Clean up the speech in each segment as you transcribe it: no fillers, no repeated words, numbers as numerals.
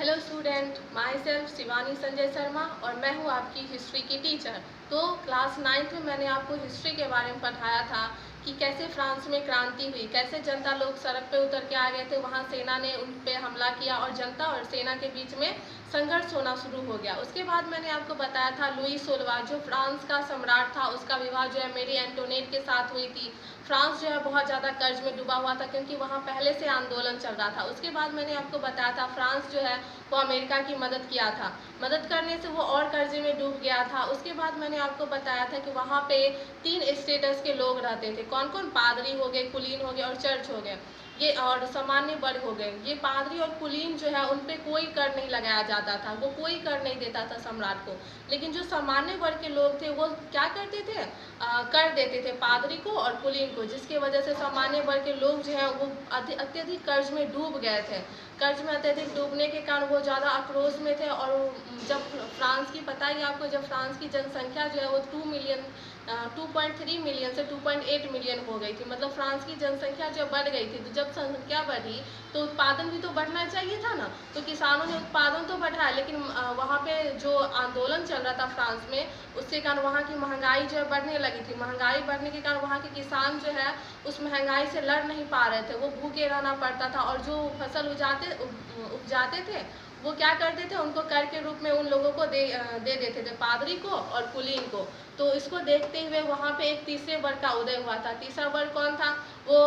Hello student, my self Shivani Sanjay Sharma और मैं हूँ आपकी हिस्ट्री की टीचर। तो क्लास 9th में मैंने आपको हिस्ट्री के बारे में पढ़ाया था कि कैसे फ्रांस में क्रांति हुई, कैसे जनता लोग सड़क पे उतर के आ गए थे, वहाँ सेना ने उन पे हमला किया और जनता और सेना के बीच में संघर्ष होना शुरू हो गया। उसके बाद मैंने आपको बताया था लुई 16 जो फ्रांस का सम्राट था, उसका विवाह जो है मेरी एंटोनेट के साथ हुई थी। फ्रांस जो है बहुत ज़्यादा कर्ज में डूबा हुआ था क्योंकि वहाँ पहले से आंदोलन चल रहा था। उसके बाद मैंने आपको बताया था फ्रांस जो है वो अमेरिका की मदद किया था, मदद करने से वो और कर्जे में डूब गया था। उसके बाद मैंने आपको बताया था कि वहाँ पे 3 स्टेटस के लोग रहते थे। कौन कौन? पादरी हो गए, कुलीन हो गए और चर्च हो गए, ये और सामान्य वर्ग हो गए। ये पादरी और कुलीन जो है उन पे कोई कर नहीं लगाया जाता था, वो कोई कर नहीं देता था सम्राट को। लेकिन जो सामान्य वर्ग के लोग थे वो क्या करते थे? कर देते थे पादरी को और कुलीन को, जिसकी वजह से सामान्य वर्ग के लोग जो है वो अत्यधिक कर्ज में डूब गए थे। कर्ज में अत्यधिक डूबने के कारण वो ज़्यादा आक्रोश में थे। और जब फ्रांस की, पता ही आपको, जब फ्रांस की जनसंख्या जो है वो 2.3 मिलियन से 2.8 मिलियन हो गई थी, मतलब फ्रांस की जनसंख्या जब बढ़ गई थी, तो जब संख्या बढ़ी तो उत्पादन भी तो बढ़ना चाहिए था ना। तो किसानों ने उत्पादन तो बढ़ाया, लेकिन वहाँ पे जो आंदोलन चल रहा था फ्रांस में, उसके कारण वहाँ की महंगाई जो है बढ़ने लगी थी। महंगाई बढ़ने के कारण वहाँ के किसान जो है उस महंगाई से लड़ नहीं पा रहे थे, वो भूखे रहना पड़ता था। और जो फसल उपजाते थे वो क्या करते थे? उनको कर के रूप में उन लोगों को दे देते थे, पादरी को और कुलीन को। तो इसको देखते हुए वहाँ पे एक तीसरे वर्ग का उदय हुआ था। तीसरा वर्ग कौन था? वो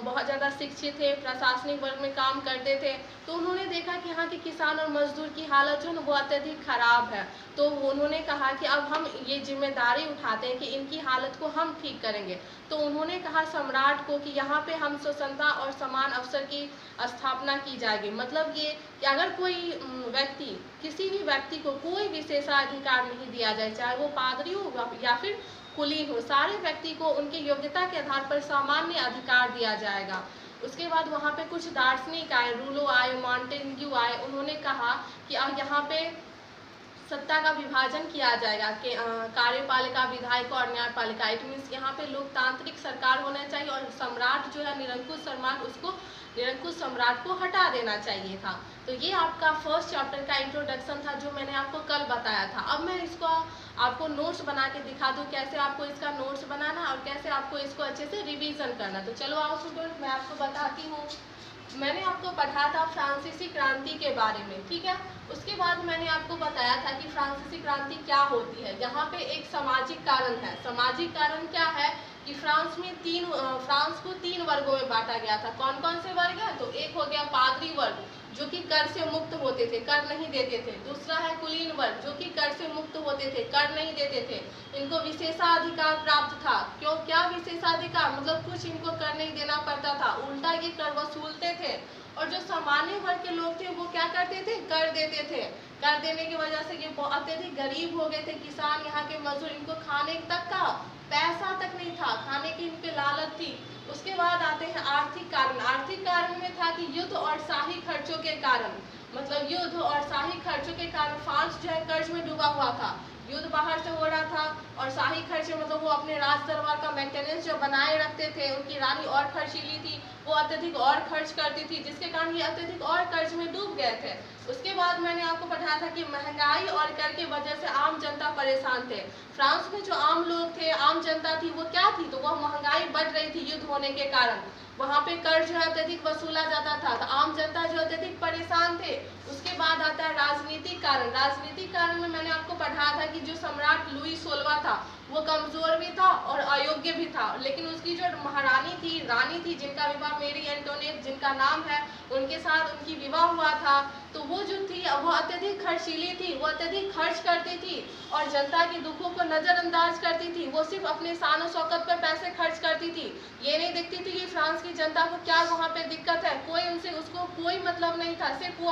बहुत ज़्यादा शिक्षित थे, प्रशासनिक वर्ग में काम करते थे। तो उन्होंने देखा कि यहाँ के किसान और मजदूर की हालत जो है वो अत्यधिक खराब है। तो उन्होंने कहा कि अब हम ये जिम्मेदारी उठाते हैं कि इनकी हालत को हम ठीक करेंगे। तो उन्होंने कहा सम्राट को कि यहाँ पे हम स्वतंत्रता और समान अवसर की स्थापना की जाएगी। मतलब ये कि अगर कोई व्यक्ति, किसी भी व्यक्ति को कोई विशेषाधिकार नहीं दिया जाए, चाहे वो पादरी हो या फिर कुलीन हो, सारे व्यक्ति को उनकी योग्यता के आधार पर सामान्य अधिकार दिया जाएगा। उसके बाद वहाँ पे कुछ दार्शनिक आए, रूलो आए, मॉन्टेग्यू आए। उन्होंने कहा कि यहाँ पे सत्ता का विभाजन किया जाएगा कि कार्यपालिका, विधायिक और न्यायपालिका। इट मीन्स यहाँ पे लोकतांत्रिक सरकार होना चाहिए और सम्राट जो है निरंकुश सम्राट, उसको निरंकुश सम्राट को हटा देना चाहिए था। तो ये आपका फर्स्ट चैप्टर का इंट्रोडक्शन था जो मैंने आपको कल बताया था। अब मैं इसको आपको नोट्स बना के दिखा दूँ, कैसे आपको इसका नोट्स बनाना और कैसे आपको इसको अच्छे से रिवीजन करना। तो चलो आओ स्टूडेंट, मैं आपको बताती हूँ। मैंने आपको पढ़ा था फ्रांसीसी क्रांति के बारे में, ठीक है। उसके बाद मैंने आपको बताया था कि फ्रांसीसी क्रांति क्या होती है। यहाँ पे एक सामाजिक कारण है। सामाजिक कारण क्या है कि फ्रांस को 3 वर्गों में बांटा गया था। कौन कौन से वर्ग है? तो एक हो गया पादरी वर्ग जो कि कर से मुक्त होते थे, कर नहीं देते थे। दूसरा है कुलीन वर्ग जो कि कर से मुक्त होते थे, कर नहीं देते थे। इनको विशेषाधिकार प्राप्त था। क्यों? क्या विशेषाधिकार? मतलब कुछ इनको कर नहीं देना पड़ता था, उल्टा ये कर वसूलते थे। और जो सामान्य वर्ग के लोग थे वो क्या करते थे? कर देते थे। कर देने की वजह से ये अत्यधिक गरीब हो गए थे। किसान, यहाँ के मजदूर, इनको खाने तक का पैसा तक नहीं था, खाने की इन पे लालच थी। उसके बाद आते हैं आर्थिक कारण। आर्थिक कारण में था कि युद्ध और शाही खर्चों के कारण, मतलब युद्ध और शाही खर्चों के कारण फ्रांस जो है कर्ज में डूबा हुआ था। युद्ध बाहर से हो रहा था और शाही खर्चे, मतलब वो अपने राज दरबार का मेंटेनेंस जो बनाए रखते थे, उनकी रानी और खर्चीली थी, वो अत्यधिक और खर्च करती थी, जिसके कारण ये अत्यधिक और कर्ज में डूब गए थे। उसके बाद मैंने आपको बताया था कि महंगाई और कर की वजह से आम जनता परेशान थे। फ्रांस में जो आम लोग थे, आम जनता थी, वो क्या थी? तो वह महंगाई बढ़ रही थी युद्ध होने के कारण। वहाँ पे कर्ज जो है अत्यधिक वसूला जाता था, तो आम जनता जो अत्यधिक परेशान थे। उसके बाद आता है राजनीतिक कारण। राजनीतिक कारण में मैंने आपको पढ़ाया था कि जो सम्राट लुई 16 था वो कमजोर भी था और अयोग्य भी था। लेकिन उसकी जो महारानी थी, रानी थी, जिनका विवाह मेरी एंटोनेट, जिनका नाम है, उनके साथ उनकी विवाह हुआ था। तो वो जो थी वो अत्यधिक खर्चीली थी, वो अत्यधिक खर्च करती थी और जनता के दुखों को नज़रअंदाज करती थी। वो सिर्फ अपने शान और शौकत पर पैसे खर्च करती थी। ये नहीं देखती थी कि फ्रांस की जनता को क्या वहाँ पे दिक्कत है, उसको कोई मतलब नहीं था, सिर्फ वो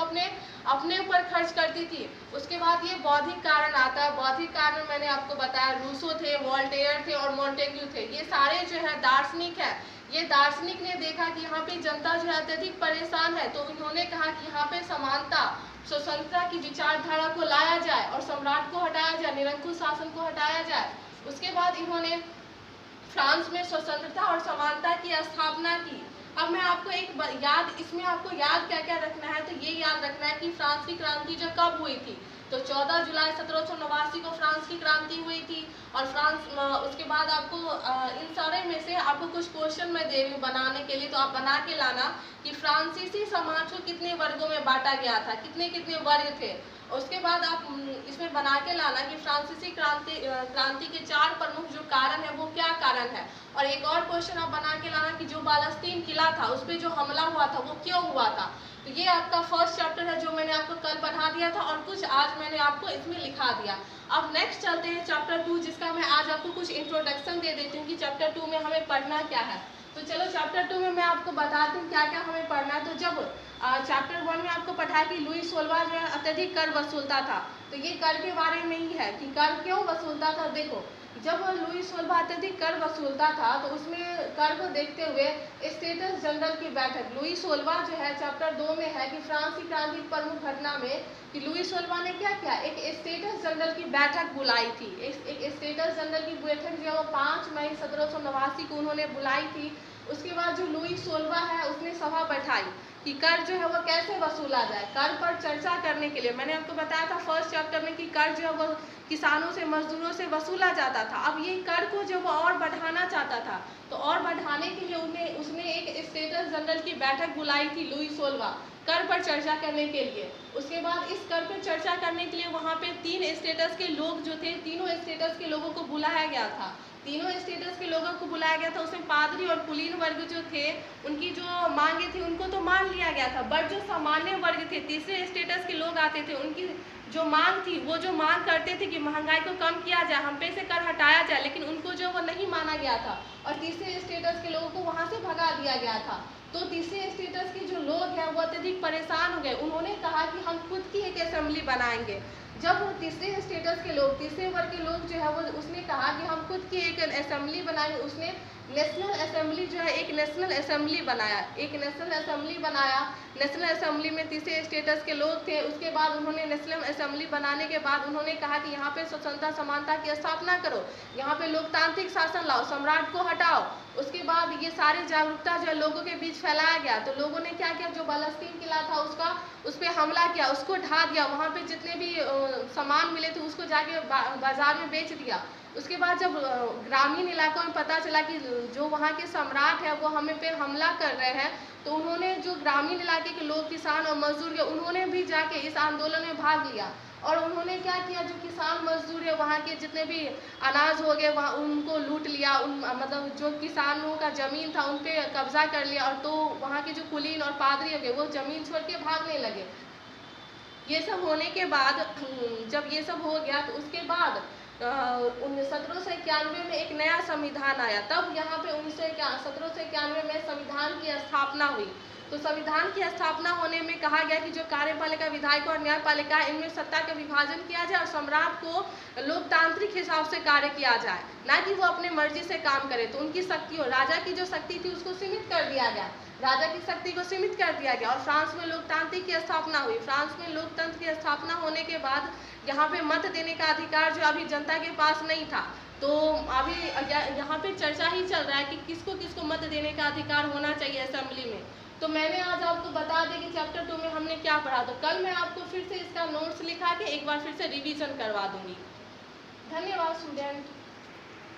अपने ऊपर खर्च करती थी। उसके बाद ये बौद्धिक कारण आता है। बौद्धिक कारण मैंने आपको बताया, रूसो थे, वोल्टेयर थे और मॉन्टेग्यू थे। ये सारे जो है दार्शनिक है। ये दार्शनिक ने देखा कि यहाँ पे जनता जो है अत्यधिक परेशान है, तो इन्होंने कहा कि यहाँ पे समानता, स्वतंत्रता की विचारधारा को लाया जाए और सम्राट को हटाया जाए, निरंकुश शासन को हटाया जाए। उसके बाद इन्होंने फ्रांस में स्वतंत्रता और समानता की स्थापना की। अब मैं आपको इसमें आपको याद क्या क्या रखना है, तो ये याद रखना है कि फ्रांस की क्रांति जो कब हुई थी, तो 14 जुलाई 1789 को फ्रांस की क्रांति हुई थी। और उसके बाद आपको इन सारे में से आपको कुछ क्वेश्चन मैं दे रही हूँ बनाने के लिए, तो आप बना के लाना कि फ्रांसीसी समाज को कितने वर्गों में बांटा गया था, कितने कितने वर्ग थे। उसके बाद आप इसमें बना के लाना कि फ्रांसीसी क्रांति के 4 प्रमुख जो कारण है वो क्या कारण है। और एक और क्वेश्चन आप बना के लाना कि जो बालस्तीन किला था उस पर जो हमला हुआ था वो क्यों हुआ था। तो ये आपका फर्स्ट चैप्टर है जो मैंने आपको कल पढ़ा दिया था और कुछ आज मैंने आपको इसमें लिखा दिया। अब नेक्स्ट चलते हैं चैप्टर 2, जिसका मैं आज आपको कुछ इंट्रोडक्शन दे देती हूँ कि चैप्टर 2 में हमें पढ़ना क्या है। तो चलो चैप्टर 2 में मैं आपको बताती हूँ क्या क्या हमें पढ़ना है। तो जब चैप्टर 1 में आपको पढ़ा कि लुई 16वां जो है अत्यधिक कर वसूलता था, तो ये कर के बारे में ही है कि कर क्यों वसूलता था। देखो, जब लुई 16वां अत्यधिक कर वसूलता था तो उसमें कर को देखते हुए स्टेटस जनरल की बैठक, लुई 16वां जो है चैप्टर 2 में है कि फ्रांस की क्रांति की प्रमुख घटना में कि लुई 16वां ने क्या किया, एक स्टेटस जनरल की बैठक बुलाई थी। एक स्टेटस जनरल की बैठक जो है वो 5 मई 1789 को उन्होंने बुलाई थी। उसके बाद जो लुई 16वां है उसने सभा बैठाई कि कर जो है वो कैसे वसूला जाए। कर पर चर्चा करने के लिए मैंने आपको बताया था फर्स्ट चैप्टर में कि कर जो है वो किसानों से, मजदूरों से वसूला जाता था। अब ये कर को जो वो और बढ़ाना चाहता था, तो और बढ़ाने के लिए उसने एक स्टेटस जनरल की बैठक बुलाई थी लुई 16वां, कर पर चर्चा करने के लिए। उसके बाद इस कर पर चर्चा करने के लिए वहाँ पे 3 स्टेटस के लोग जो थे, तीनों स्टेटस के लोगों को बुलाया गया था। तीनों स्टेटस के लोगों को बुलाया गया था। उसमें पादरी और कुलीन वर्ग जो थे उनकी जो मांगे थी उनको तो मान लिया गया था, बट जो सामान्य वर्ग थे, तीसरे स्टेटस के लोग आते थे, उनकी जो मांग थी, वो जो मांग करते थे कि महंगाई को कम किया जाए, हम पे से कर हटाया जाए, लेकिन उनको जो वो नहीं माना गया था और तीसरे स्टेटस के लोगों को वहाँ से भगा दिया गया था। तो तीसरे स्टेटस के जो लोग हैं वो अत्यधिक परेशान हो गए। उन्होंने कहा कि हम खुद की एक असेंबली बनाएंगे। जब तीसरे स्टेटस के लोग, तीसरे वर्ग के लोग जो है वो उसने कहा कि हम खुद की एक असेंबली बनाएंगे, उसने नेशनल असेंबली जो है एक नेशनल असेंबली बनाया, एक नेशनल असेंबली बनाया। नेशनल असेंबली में तीसरे स्टेटस के लोग थे। उसके बाद उन्होंने नेशनल असेंबली बनाने के बाद उन्होंने कहा कि यहाँ पे स्वतंत्रता समानता की स्थापना करो, यहाँ पे लोकतांत्रिक शासन लाओ, सम्राट को हटाओ। उसके बाद ये सारी जागरूकता जो है लोगों के बीच फैलाया गया। तो लोगों ने क्या किया, जो बालस्तीन किला था उस पर हमला किया, उसको ढा दिया, वहाँ पे जितने भी सामान मिले थे उसको जाके बाजार में बेच दिया। उसके बाद जब ग्रामीण इलाकों में पता चला कि जो वहाँ के सम्राट है वो हमें पे हमला कर रहे हैं, तो उन्होंने जो ग्रामीण इलाके के लोग, किसान और मजदूर के, उन्होंने भी जाके इस आंदोलन में भाग लिया। और उन्होंने क्या किया, जो किसान मजदूर है वहाँ के जितने भी अनाज हो गए वहाँ उनको लूट लिया, मतलब जो किसानों का ज़मीन था उन पर कब्जा कर लिया। और तो वहाँ के जो कुलीन और पादरी हो गए वो ज़मीन छोड़ के भागने लगे। ये सब होने के बाद जब ये सब हो गया तो उसके बाद 1791 में एक नया संविधान आया। तब यहाँ पे 1791 में संविधान की स्थापना हुई। तो संविधान की स्थापना होने में कहा गया कि जो कार्यपालिका, विधायिका और न्यायपालिका, इनमें सत्ता का विभाजन किया जाए और सम्राट को लोकतांत्रिक हिसाब से कार्य किया जाए, ना कि वो अपने मर्जी से काम करे। तो उनकी शक्ति और राजा की जो शक्ति थी उसको सीमित कर दिया गया, राजा की शक्ति को सीमित कर दिया गया। और फ्रांस में लोकतंत्र की स्थापना हुई। फ्रांस में लोकतंत्र की स्थापना होने के बाद यहाँ पे मत देने का अधिकार जो अभी जनता के पास नहीं था, तो अभी यहाँ पे चर्चा ही चल रहा है कि किसको किसको मत देने का अधिकार होना चाहिए असेंबली में। तो मैंने आज आपको बता दें कि चैप्टर 2 में हमने क्या पढ़ा। तो कल मैं आपको फिर से इसका नोट्स लिखा के एक बार फिर से रिवीजन करवा दूंगी। धन्यवाद स्टूडेंट।